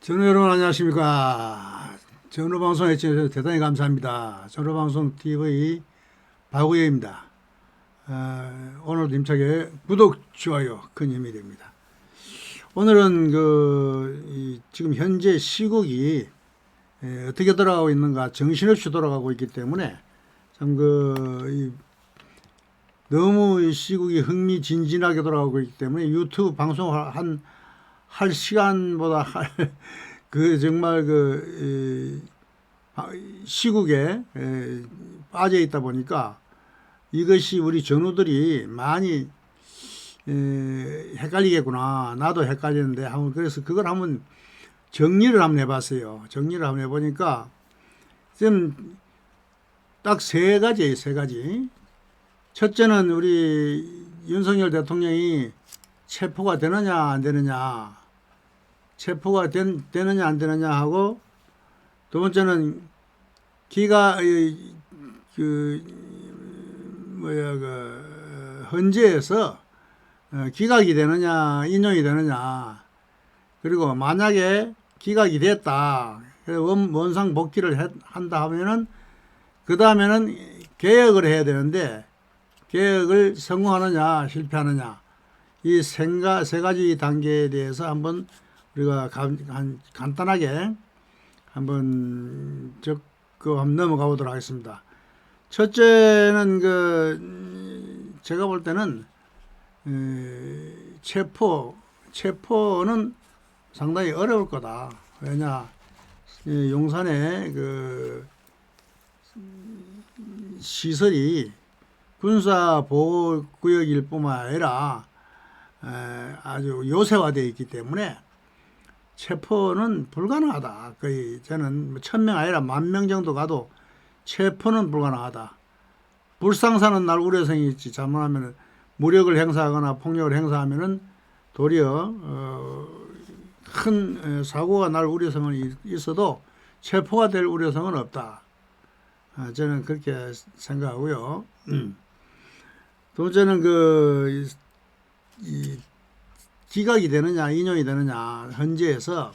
전우 여러분 안녕하십니까. 전우방송에 해주셔서 대단히 감사합니다. 전우방송 TV 박우영입니다. 오늘도 힘차게 구독, 좋아요 큰 힘이 됩니다. 오늘은 지금 현재 시국이 어떻게 돌아가고 있는가 정신없이 돌아가고 있기 때문에 참 너무 이 시국이 흥미진진하게 돌아가고 있기 때문에 유튜브 방송을 할 시간보다 정말 시국에 빠져 있다 보니까 이것이 우리 전우들이 많이 헷갈리겠구나. 나도 헷갈리는데 그래서 그걸 한번 정리를 한번 해봤어요. 정리를 한번 해보니까 지금 딱 세 가지예요. 세 가지. 첫째는 우리 윤석열 대통령이 체포가 되느냐 안 되느냐, 체포가 되느냐 안 되느냐 하고, 두 번째는 헌재에서 기각이 되느냐 인용이 되느냐, 그리고 만약에 기각이 됐다, 원상 복귀를 한다 하면은 그 다음에는 개혁을 해야 되는데 개혁을 성공하느냐 실패하느냐, 이 세 가지 단계에 대해서 한번 우리가 간단하게 한번 한번 넘어가 보도록 하겠습니다. 첫째는 제가 볼 때는 체포는 상당히 어려울 거다. 왜냐, 용산에 시설이 군사보호구역일 뿐만 아니라 아주 요새화되어 있기 때문에 체포는 불가능하다. 거의 저는 1000명 아니라 10,000명 정도 가도 체포는 불가능하다. 불상사는 날 우려성이 있지. 잘못하면 무력을 행사하거나 폭력을 행사하면은 도리어 큰 사고가 날 우려성은 있어도 체포가 될 우려성은 없다. 저는 그렇게 생각하고요. 두 번째는 기각이 되느냐 인용이 되느냐, 헌재에서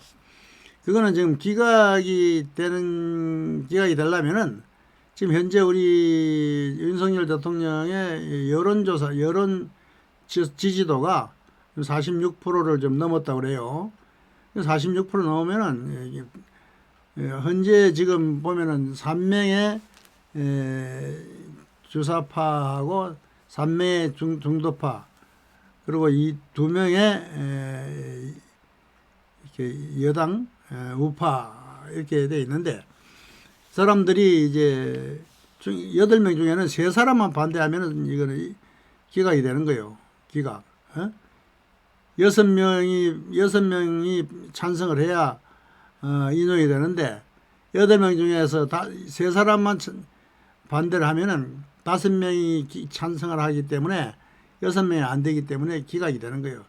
그거는 지금 기각이 되려면은 지금 현재 우리 윤석열 대통령의 여론 지지도가 46%를 좀 넘었다고 그래요. 46% 넘으면은 현재 지금 보면은 3명의 주사파하고 3명의 중도파, 그리고 이 2명의 이렇게 여당 우파 이렇게 돼 있는데, 사람들이 이제 8명 중에는 3사람만 반대하면은 이거는 기각이 되는 거예요. 기각. 6명이 찬성을 해야 인용이 되는데, 8명 중에서 3사람만 반대를 하면은 5명이 찬성을 하기 때문에 6명이 안 되기 때문에 기각이 되는 거예요.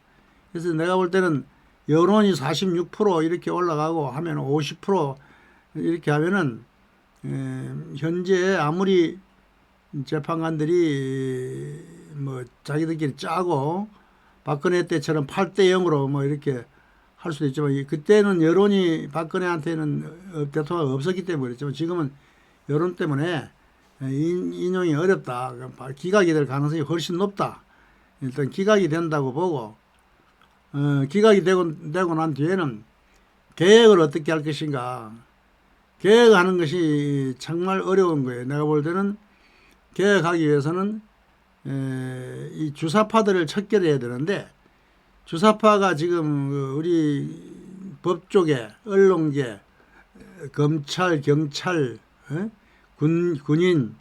그래서 내가 볼 때는 여론이 46% 이렇게 올라가고 하면 50% 이렇게 하면은 현재 아무리 재판관들이 뭐 자기들끼리 짜고 박근혜 때처럼 8대 0으로 뭐 이렇게 할 수도 있지만, 그때는 여론이 박근혜한테는 대통령이 없었기 때문에 그랬지만, 지금은 여론 때문에 인용이 어렵다. 기각이 될 가능성이 훨씬 높다. 일단 기각이 된다고 보고, 기각이 되고 난 뒤에는 개혁을 어떻게 할 것인가. 개혁하는 것이 정말 어려운 거예요. 내가 볼 때는 개혁하기 위해서는 이 주사파들을 척결해야 되는데, 주사파가 지금 우리 법조계, 언론계, 검찰, 경찰, 군인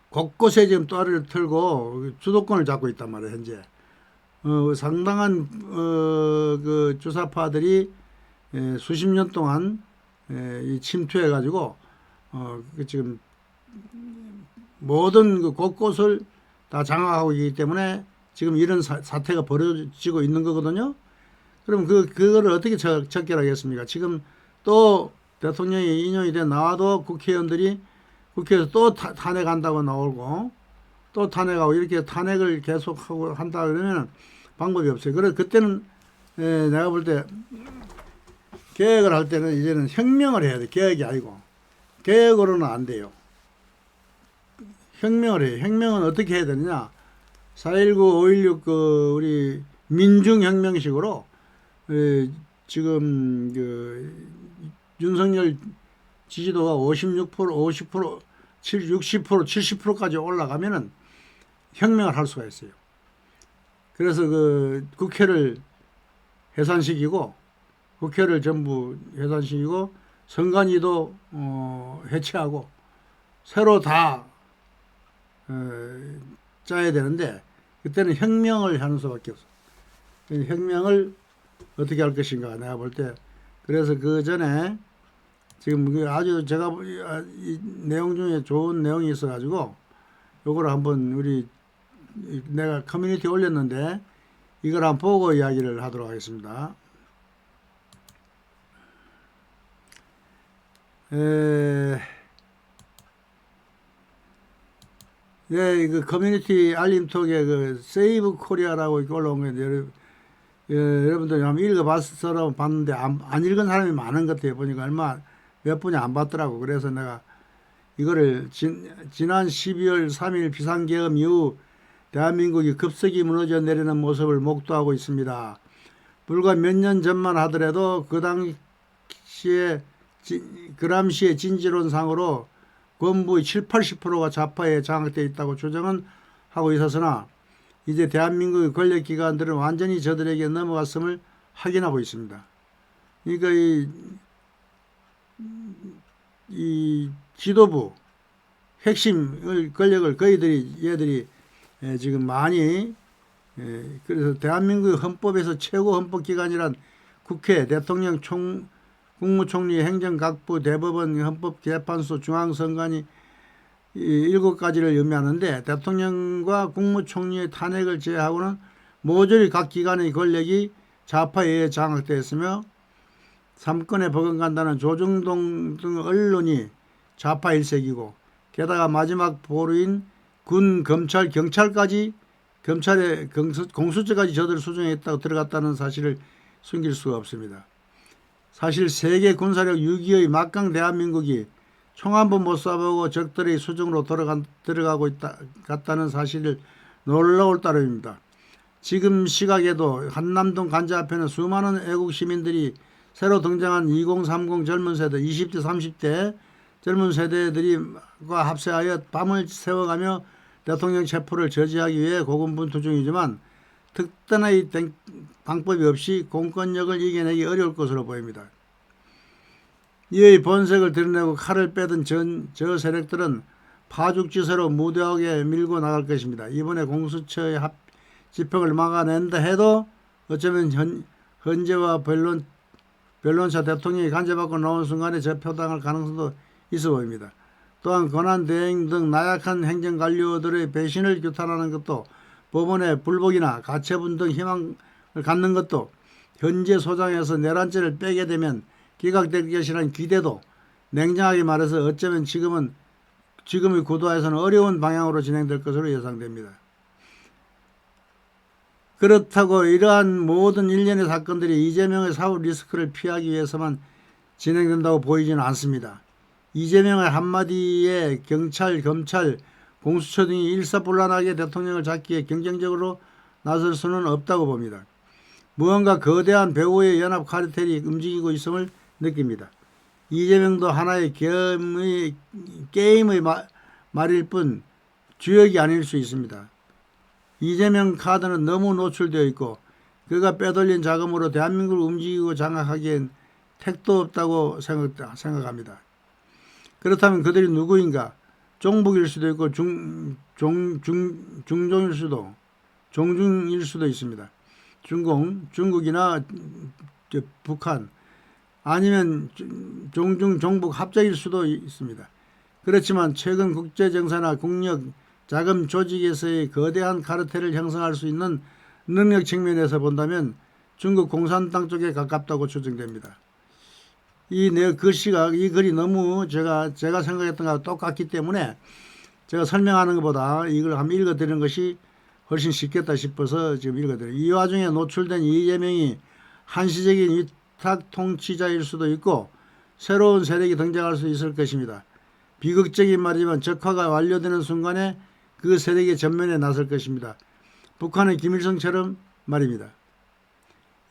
곳곳에 지금 또아를 틀고 주도권을 잡고 있단 말이에요. 현재 상당한 주사파들이 수십 년 동안 이 침투해 가지고 지금 모든 곳곳을 다 장악하고 있기 때문에 지금 이런 사태가 벌어지고 있는 거거든요. 그럼 그거를 어떻게 척결하겠습니까? 지금 또 대통령이 인용이 돼 나와도 국회의원들이 국회에서 또 탄핵한다고 나오고 또 탄핵하고 이렇게 탄핵을 계속하고 한다 그러면 방법이 없어요. 그래서 그때는 내가 볼 때 개혁을 할 때는 이제는 혁명을 해야 돼. 개혁이 아니고. 개혁으로는 안 돼요. 혁명을 해요. 혁명은 어떻게 해야 되느냐. 4.19, 5.16 우리 민중혁명식으로 지금 윤석열 지지도가 56%, 50%, 60%, 70%까지 올라가면은 혁명을 할 수가 있어요. 그래서 국회를 해산시키고, 국회를 전부 해산시키고, 선관위도 해체하고, 새로 다 짜야 되는데, 그때는 혁명을 하는 수밖에 없어. 혁명을 어떻게 할 것인가, 내가 볼 때. 그래서 그 전에, 지금 아주 제가 이 내용 중에 좋은 내용이 있어가지고, 요거를 한번 내가 커뮤니티에 올렸는데, 이걸 한번 보고 이야기를 하도록 하겠습니다. 그 커뮤니티 알림톡에 세이브 코리아라고 이렇게 올라온 건데, 여러분들 한번 읽어봤어로 봤는데, 안 읽은 사람이 많은 것 같아요. 보니까 몇 분이 안 봤더라고. 그래서 내가 이거를 지난 12월 3일 비상계엄 이후 대한민국이 급속히 무너져 내리는 모습을 목도하고 있습니다. 불과 몇 년 전만 하더라도 그 당시에 그람시의 진지론상으로 권부의 7, 80%가 좌파에 장악되어 있다고 주장은 하고 있었으나 이제 대한민국의 권력기관들은 완전히 저들에게 넘어갔음을 확인하고 있습니다. 그러니까 이 지도부 핵심 권력을 얘들이 지금 많이 그래서 대한민국의 헌법에서 최고 헌법기관이란 국회, 대통령, 국무총리, 행정각부, 대법원, 헌법재판소, 중앙선관위 7가지를 의미하는데 대통령과 국무총리의 탄핵을 제외하고는 모조리 각 기관의 권력이 좌파에 의해 장악되어 있으며 삼권에 버금간다는 조중동 등 언론이 좌파 일색이고 게다가 마지막 보루인 군, 검찰, 경찰까지 검찰의 공수처까지 저들 수정했다고 들어갔다는 사실을 숨길 수가 없습니다. 사실 세계 군사력 6위의 막강 대한민국이 총 한 번 못 쏴보고 적들의 수중으로 들어가고 갔다는 사실을 놀라울 따름입니다. 지금 시각에도 한남동 관저 앞에는 수많은 애국 시민들이 새로 등장한 2030 젊은 세대, 20대, 30대 젊은 세대들과 합세하여 밤을 새워가며 대통령 체포를 저지하기 위해 고군분투 중이지만 특단의 방법이 없이 공권력을 이겨내기 어려울 것으로 보입니다. 이의 본색을 드러내고 칼을 빼든 저 세력들은 파죽지세로 무대하게 밀고 나갈 것입니다. 이번에 공수처의 집행을 막아낸다 해도 어쩌면 헌재와 변론사 대통령이 간접받고 나온 순간에 재표당할 가능성도 있어 보입니다. 또한 권한대행 등 나약한 행정관료들의 배신을 규탄하는 것도 법원의 불복이나 가처분 등 희망을 갖는 것도 현재 소장에서 내란죄를 빼게 되면 기각될 것이라는 기대도 냉정하게 말해서 어쩌면 지금의 구도에서는 어려운 방향으로 진행될 것으로 예상됩니다. 그렇다고 이러한 모든 일련의 사건들이 이재명의 사후 리스크를 피하기 위해서만 진행된다고 보이지는 않습니다. 이재명의 한마디에 경찰, 검찰, 공수처 등이 일사불란하게 대통령을 잡기에 경쟁적으로 나설 수는 없다고 봅니다. 무언가 거대한 배후의 연합 카르텔이 움직이고 있음을 느낍니다. 이재명도 하나의 게임의 말일 뿐 주역이 아닐 수 있습니다. 이재명 카드는 너무 노출되어 있고 그가 빼돌린 자금으로 대한민국을 움직이고 장악하기엔 택도 없다고 생각합니다. 그렇다면 그들이 누구인가? 종북일 수도 있고 종중일 수도 있습니다. 중국이나 북한 아니면 종북 합작일 수도 있습니다. 그렇지만 최근 국제정세나 국력, 자금 조직에서의 거대한 카르텔을 형성할 수 있는 능력 측면에서 본다면 중국 공산당 쪽에 가깝다고 추정됩니다. 이 글이 너무 제가 생각했던 것과 똑같기 때문에 제가 설명하는 것보다 이걸 한번 읽어드리는 것이 훨씬 쉽겠다 싶어서 지금 읽어드려요. 이 와중에 노출된 이재명이 한시적인 일탁 통치자일 수도 있고 새로운 세력이 등장할 수 있을 것입니다. 비극적인 말이지만 적화가 완료되는 순간에 그 세력이 전면에 나설 것입니다. 북한의 김일성처럼 말입니다.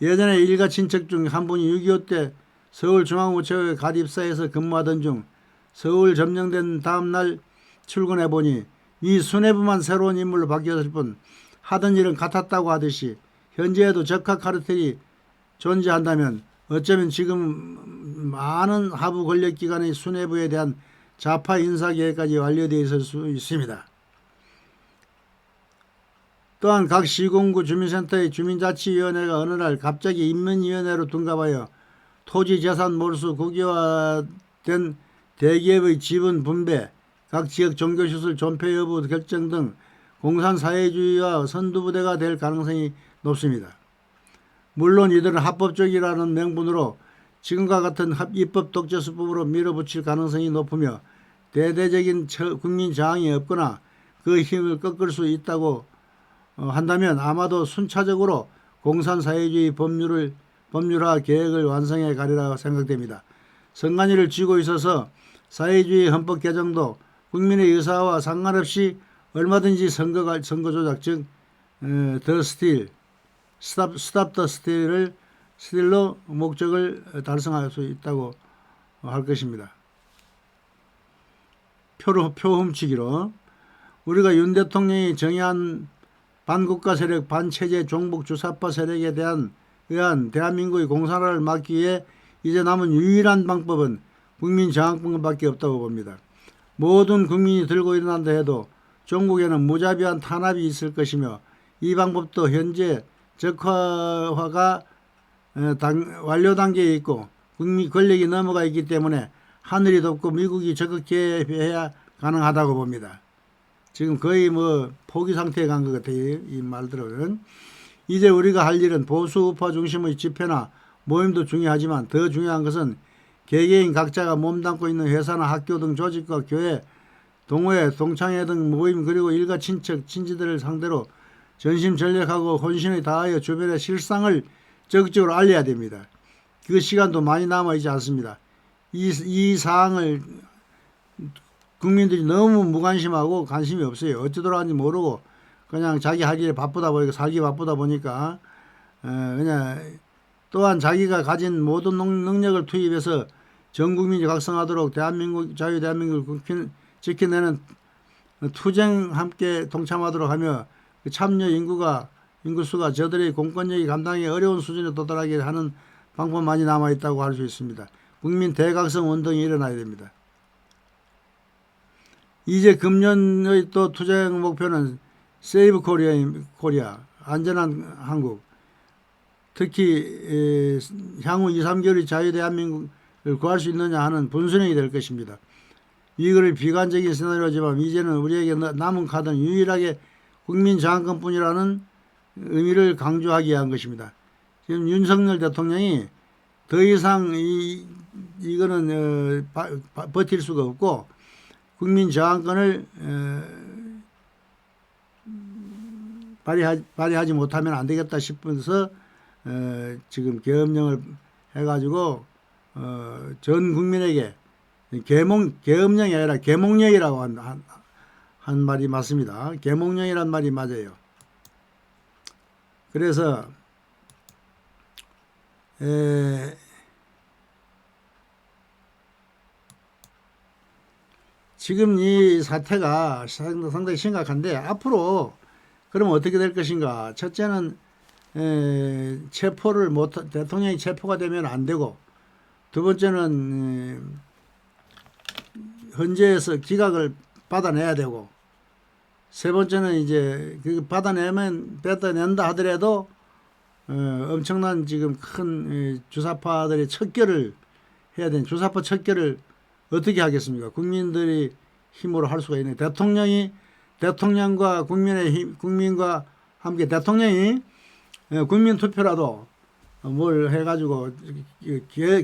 예전에 일가 친척 중 한 분이 6.25 때 서울중앙우체국에 갓 입사해서 근무하던 중 서울 점령된 다음날 출근해보니 이 수뇌부만 새로운 인물로 바뀌었을 뿐 하던 일은 같았다고 하듯이 현재에도 적화 카르텔이 존재한다면 어쩌면 지금 많은 하부 권력기관의 수뇌부에 대한 좌파 인사계획까지 완료되어 있을 수 있습니다. 또한 각 시군구 주민센터의 주민자치위원회가 어느 날 갑자기 인민위원회로 둔갑하여 토지재산 몰수 국유화된 대기업의 지분 분배, 각 지역 종교시설 존폐 여부 결정 등 공산사회주의와 선두부대가 될 가능성이 높습니다. 물론 이들은 합법적이라는 명분으로 지금과 같은 입법 독재수법으로 밀어붙일 가능성이 높으며 대대적인 국민 저항이 없거나 그 힘을 꺾을 수 있다고 한다면 아마도 순차적으로 공산사회주의 법률화 계획을 완성해 가리라 생각됩니다. 선관위를 쥐고 있어서 사회주의 헌법 개정도 국민의 의사와 상관없이 얼마든지 선거 조작 즉 더 스틸 스탑 더 스틸로 목적을 달성할 수 있다고 할 것입니다. 표 훔치기로 우리가 윤 대통령이 정의한 반국가 세력, 반체제, 종북, 주사파 세력에 의한 대한민국의 공산화를 막기 위해 이제 남은 유일한 방법은 국민저항법밖에 없다고 봅니다. 모든 국민이 들고 일어난다 해도 종국에는 무자비한 탄압이 있을 것이며 이 방법도 현재 적화화가 완료 단계에 있고 국민 권력이 넘어가 있기 때문에 하늘이 덥고 미국이 적극 개입해야 가능하다고 봅니다. 지금 거의 포기 상태에 간 것 같아요. 이 말들은. 이제 우리가 할 일은 보수 우파 중심의 집회나 모임도 중요하지만 더 중요한 것은 개개인 각자가 몸담고 있는 회사나 학교 등 조직과 교회, 동호회, 동창회 등 모임 그리고 일가 친척, 친지들을 상대로 전심전력하고 혼신을 다하여 주변의 실상을 적극적으로 알려야 됩니다. 그 시간도 많이 남아있지 않습니다. 이 사항을 국민들이 너무 무관심하고 관심이 없어요. 어찌 돌아가는지 모르고 그냥 자기 할 일에 바쁘다 보니까 살기 바쁘다 보니까 그냥 또한 자기가 가진 모든 능력을 투입해서 전 국민이 각성하도록 자유대한민국을 지켜내는 투쟁 함께 동참하도록 하며 참여 인구수가 저들의 공권력이 감당하기 어려운 수준에 도달하게 하는 방법만이 남아있다고 할 수 있습니다. 국민 대각성 운동이 일어나야 됩니다. 이제 금년의 또 투쟁 목표는 세이브 코리아, 안전한 한국, 특히 향후 2, 3개월의 자유대한민국을 구할 수 있느냐 하는 분수령이 될 것입니다. 이거를 비관적인 시나리오지만 이제는 우리에게 남은 카드는 유일하게 국민저항권뿐이라는 의미를 강조하기 위한 것입니다. 지금 윤석열 대통령이 더 이상 이거는 버틸 수가 없고 국민저항권을 발휘하지 못하면 안 되겠다 싶어서 지금 계엄령을 해가지고 전 국민에게 계엄령이 아니라 계몽령이라고 한 말이 맞습니다. 계몽령이란 말이 맞아요. 그래서 지금 이 사태가 상당히 심각한데 앞으로 그러면 어떻게 될 것인가. 첫째는 대통령이 체포가 되면 안 되고, 두 번째는 헌재에서 기각을 받아내야 되고, 세 번째는 이제 그 받아낸다 하더라도 엄청난 지금 큰 주사파들의 척결을 해야 되는 주사파 척결을 어떻게 하겠습니까? 국민들이 힘으로 할 수가 있는 대통령과 국민과 함께 대통령이 국민 투표라도 뭘 해가지고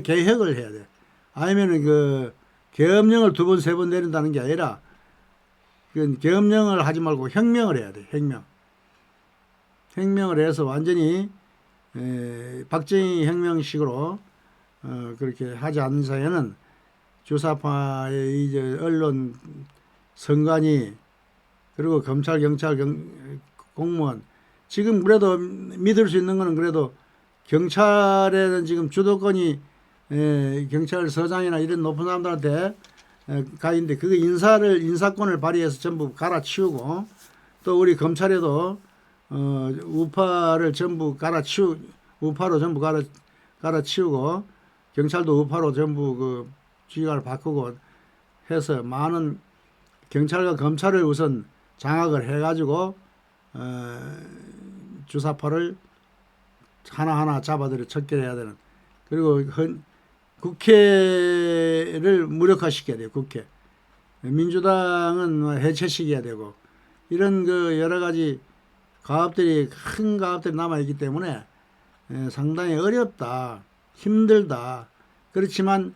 개혁을 해야 돼. 아니면은 그 계엄령을 2번, 3번 내린다는 게 아니라 그 계엄령을 하지 말고 혁명을 해야 돼. 혁명을 해서 완전히 박정희 혁명식으로 그렇게 하지 않는 사이에는 주사파의 이제 언론 선관위 그리고 검찰 경찰 공무원 지금 그래도 믿을 수 있는 거는 그래도 경찰에는 지금 주도권이 경찰서장이나 이런 높은 사람들한테 가 있는데 그 인사권을 발휘해서 전부 갈아치우고 또 우리 검찰에도 우파를 전부 우파로 전부 갈아치우고 경찰도 우파로 전부 그 지휘관을 바꾸고 해서 많은 경찰과 검찰을 우선 장악을 해가지고 주사파를 하나하나 잡아들여 척결해야 되는 그리고 국회를 무력화시켜야 돼요. 국회 민주당은 해체시켜야 되고 이런 그 여러 가지 큰 가업들이 남아있기 때문에 상당히 어렵다 힘들다 그렇지만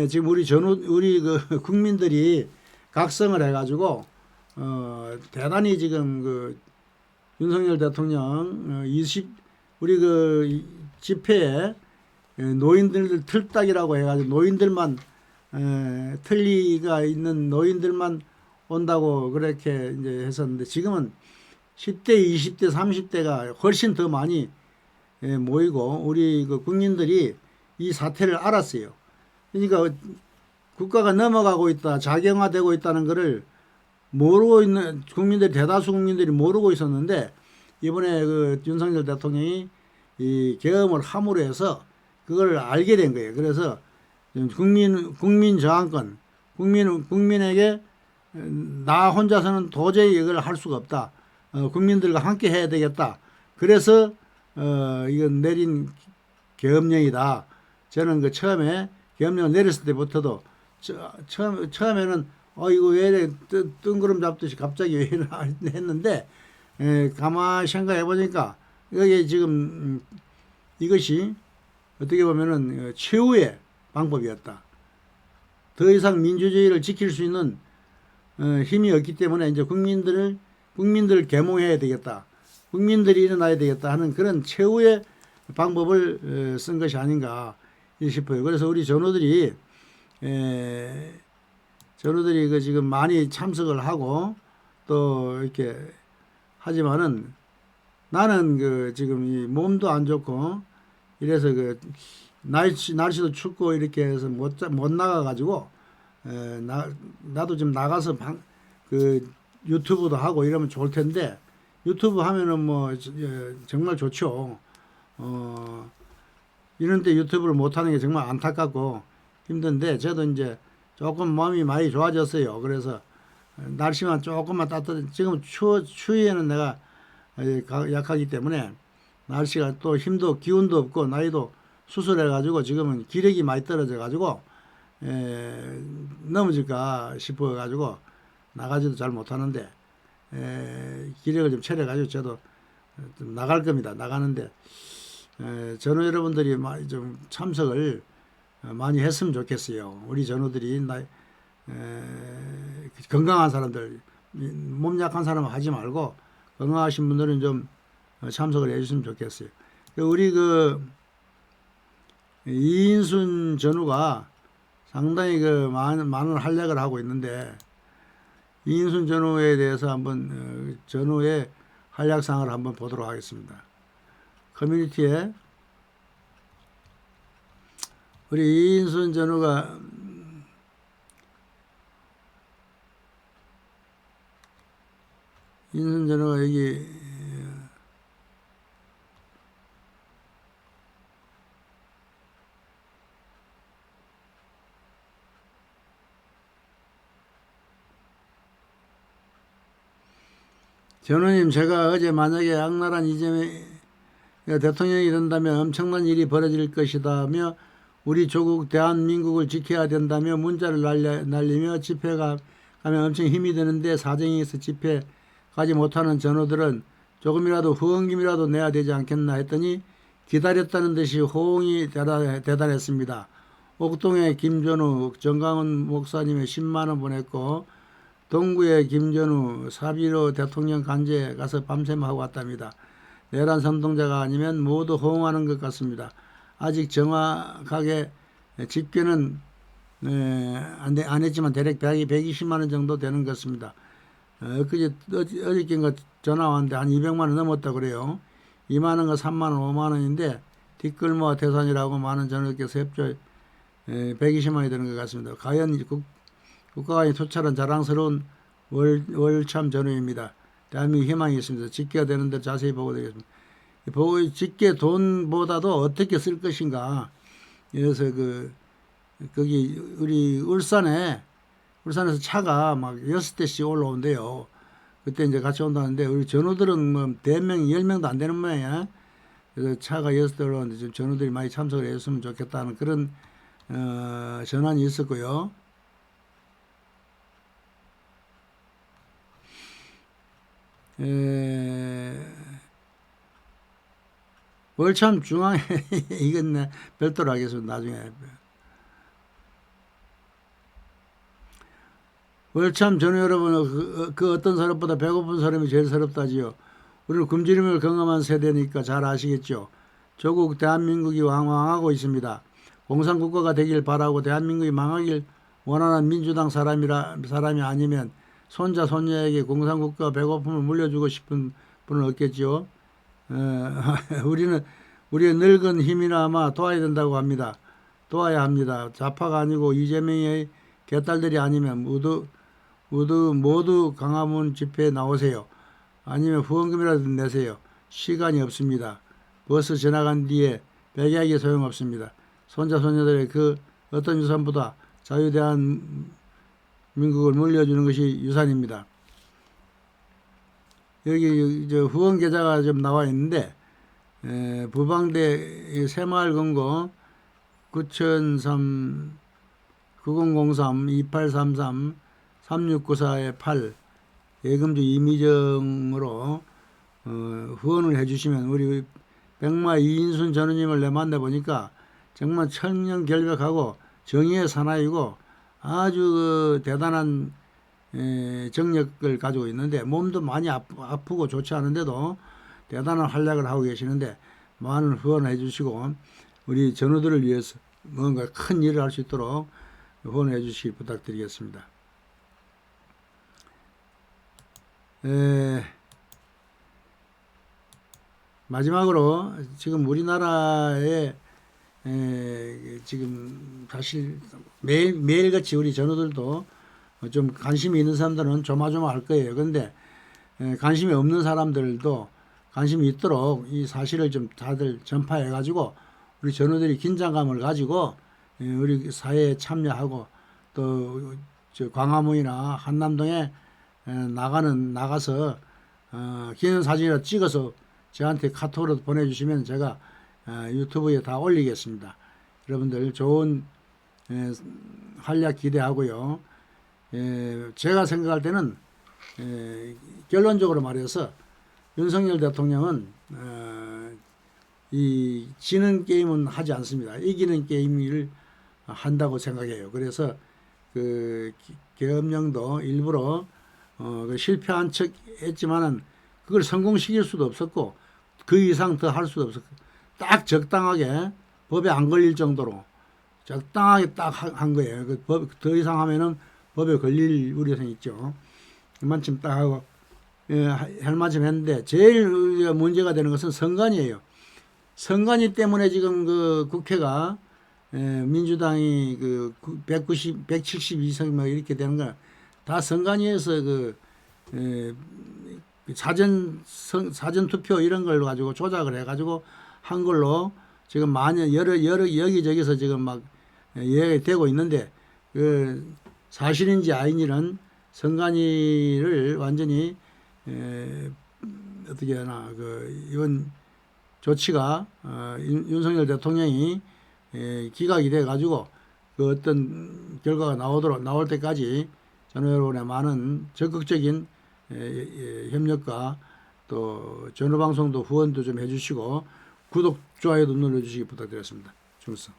지금 우리 그 국민들이 각성을 해가지고 대단히 지금 그 윤석열 대통령 우리 그 집회에 노인들 틀딱이라고 해가지고 노인들만 틀니가 있는 노인들만 온다고 그렇게 이제 했었는데 지금은 10대, 20대, 30대가 훨씬 더 많이 모이고 우리 그 국민들이 이 사태를 알았어요. 그러니까 국가가 넘어가고 있다, 자경화되고 있다는 것을 모르고 있는 대다수 국민들이 모르고 있었는데 이번에 그 윤석열 대통령이 이 계엄을 함으로 해서 그걸 알게 된 거예요. 그래서 국민 저항권, 국민에게 나 혼자서는 도저히 이걸 할 수가 없다. 국민들과 함께 해야 되겠다. 그래서 이건 내린 계엄령이다. 저는 그 처음에 계엄령을 내렸을 때부터도 처음에는 이거 왜 이래 뜬구름 잡듯이 갑자기 왜 이래 했는데 가만히 생각해 보니까 여기 지금 이것이 어떻게 보면은 최후의 방법이었다. 더 이상 민주주의를 지킬 수 있는 힘이 없기 때문에 이제 국민들을 계몽해야 되겠다. 국민들이 일어나야 되겠다 하는 그런 최후의 방법을 쓴 것이 아닌가 싶어요. 그래서 우리 전우들이 그 지금 많이 참석을 하고 또 이렇게 하지만은 나는 그 지금 이 몸도 안 좋고 이래서 그 날씨도 춥고 이렇게 해서 못 나가가지고 나도 좀 나가서 그 유튜브도 하고 이러면 좋을 텐데 유튜브 하면은 뭐 정말 좋죠. 이런 때 유튜브를 못 하는 게 정말 안타깝고 힘든데 저도 이제 조금 몸이 많이 좋아졌어요. 그래서 날씨만 조금만 지금 추위에는 내가 약하기 때문에 날씨가 또 힘도 기운도 없고 나이도 수술해가지고 지금은 기력이 많이 떨어져가지고 넘어질까 싶어가지고 나가지도 잘 못하는데 기력을 좀 차려가지고 저도 좀 나갈 겁니다. 나가는데 전우 여러분들이 많이 좀 참석을 많이 했으면 좋겠어요. 우리 전우들이 건강한 사람들 몸 약한 사람은 하지 말고 건강하신 분들은 좀 참석을 해주시면 좋겠어요. 우리 그 이인순 전우가 상당히 그 많은 활약을 하고 있는데 이인순 전우에 대해서 한번 전우의 활약상을 한번 보도록 하겠습니다. 커뮤니티에 우리 이인순 전우가 여기 전우님, 제가 어제 만약에 악랄한 이재명 대통령이 된다면 엄청난 일이 벌어질 것이다며 우리 조국 대한민국을 지켜야 된다며 문자를 날리며 집회 가면 엄청 힘이 드는데 사정이 있어 집회 가지 못하는 전우들은 조금이라도 후원금이라도 내야 되지 않겠나 했더니 기다렸다는 듯이 호응이 대단했습니다. 옥동의 김전우, 정강훈 목사님의 10만원 보냈고 동구의 김전우, 4.15 대통령 간제 가서 밤샘 하고 왔답니다. 내란 선동자가 아니면 모두 호응하는 것 같습니다. 아직 정확하게 집계는 안 했지만 대략 120만 원 정도 되는 것 같습니다. 어저께인가 전화 왔는데 한 200만 원 넘었다 그래요. 2만 원과 3만 원, 5만 원인데 뒷글모와 태산이라고 많은 전원께서 협조 120만 원이 되는 것 같습니다. 과연 국가간의 투철한 자랑스러운 월참 전후입니다. 대한민국 희망이 있습니다. 집계가 되는데 자세히 보고 되겠습니다. 집계 돈보다도 어떻게 쓸 것인가. 그래서 거기 우리 울산에서 차가 막 6대씩 올라온대요. 그때 이제 같이 온다는데 우리 전우들은 뭐 대명 10명도 안 되는 모양이야. 그래서 차가 6대 올라오는데 좀 전우들이 많이 참석을 했으면 좋겠다는 그런 전환이 있었고요. 월참 중앙에 이건 별도로 하겠습니다. 나중에. 월참 전후 여러분, 그 어떤 사람보다 배고픈 사람이 제일 서럽다지요. 우리는 굶주림을 경험한 세대니까 잘 아시겠죠. 조국 대한민국이 왕왕하고 있습니다. 공산국가가 되길 바라고 대한민국이 망하길 원하는 민주당 사람이 아니면 손자 손녀에게 공산국가 배고픔을 물려주고 싶은 분은 없겠지요. 우리의 늙은 힘이나마 도와야 된다고 합니다. 도와야 합니다. 좌파가 아니고 이재명의 개딸들이 아니면 모두 광화문 집회에 나오세요. 아니면 후원금이라도 내세요. 시간이 없습니다. 버스 지나간 뒤에 배기하기 소용없습니다. 손자 손녀들의 그 어떤 유산보다 자유대한민국을 물려주는 것이 유산입니다. 여기 후원 계좌가 좀 나와 있는데 부방대 새마을금고 9003-2833-3694-8 예금주 이미정으로 후원을 해주시면 우리 백마 이인순 전우님을 만나보니까 정말 천년결백하고 정의의 사나이고 아주 대단한 정력을 가지고 있는데 몸도 많이 아프고 좋지 않은데도 대단한 활약을 하고 계시는데 많은 후원을 해주시고 우리 전우들을 위해서 뭔가 큰 일을 할 수 있도록 후원해 주시기 부탁드리겠습니다. 마지막으로 지금 우리나라에 지금 사실 매일같이 우리 전우들도 좀 관심이 있는 사람들은 조마조마할 거예요. 그런데 관심이 없는 사람들도 관심이 있도록 이 사실을 좀 다들 전파해 가지고 우리 전우들이 긴장감을 가지고 우리 사회에 참여하고 또 광화문이나 한남동에 나가서 기념사진이라 찍어서 저한테 카톡으로 보내주시면 제가 유튜브에 다 올리겠습니다. 여러분들 좋은 활약 기대하고요. 제가 생각할 때는 결론적으로 말해서 윤석열 대통령은 이 지는 게임은 하지 않습니다. 이기는 게임을 한다고 생각해요. 그래서 그 계엄령도 일부러 실패한 척 했지만은 그걸 성공시킬 수도 없었고 그 이상 더 할 수도 없었고 딱 적당하게 법에 안 걸릴 정도로 적당하게 딱 한 거예요. 더 이상 하면은 법에 걸릴 우려성이 있죠. 그만큼 딱 하고 할 만큼 했는데 제일 문제가 되는 것은 선관위예요. 선관위 때문에 지금 그 국회가 민주당이 172석 뭐 이렇게 되는 거 다 선관위에서 사전 투표 이런 걸 가지고 조작을 해가지고 한 걸로 지금 많이 여러 여기저기서 지금 막 얘기가 되고 있는데 그 사실인지 아닌지는 선관위를 완전히 어떻게 하나 이번 조치가 윤석열 대통령이 기각이 돼 가지고 그 어떤 결과가 나올 때까지 저는 여러분의 많은 적극적인 협력과 또 전후방송도 후원도 좀 해주시고 구독 좋아요도 눌러주시기 부탁드리겠습니다. 중성.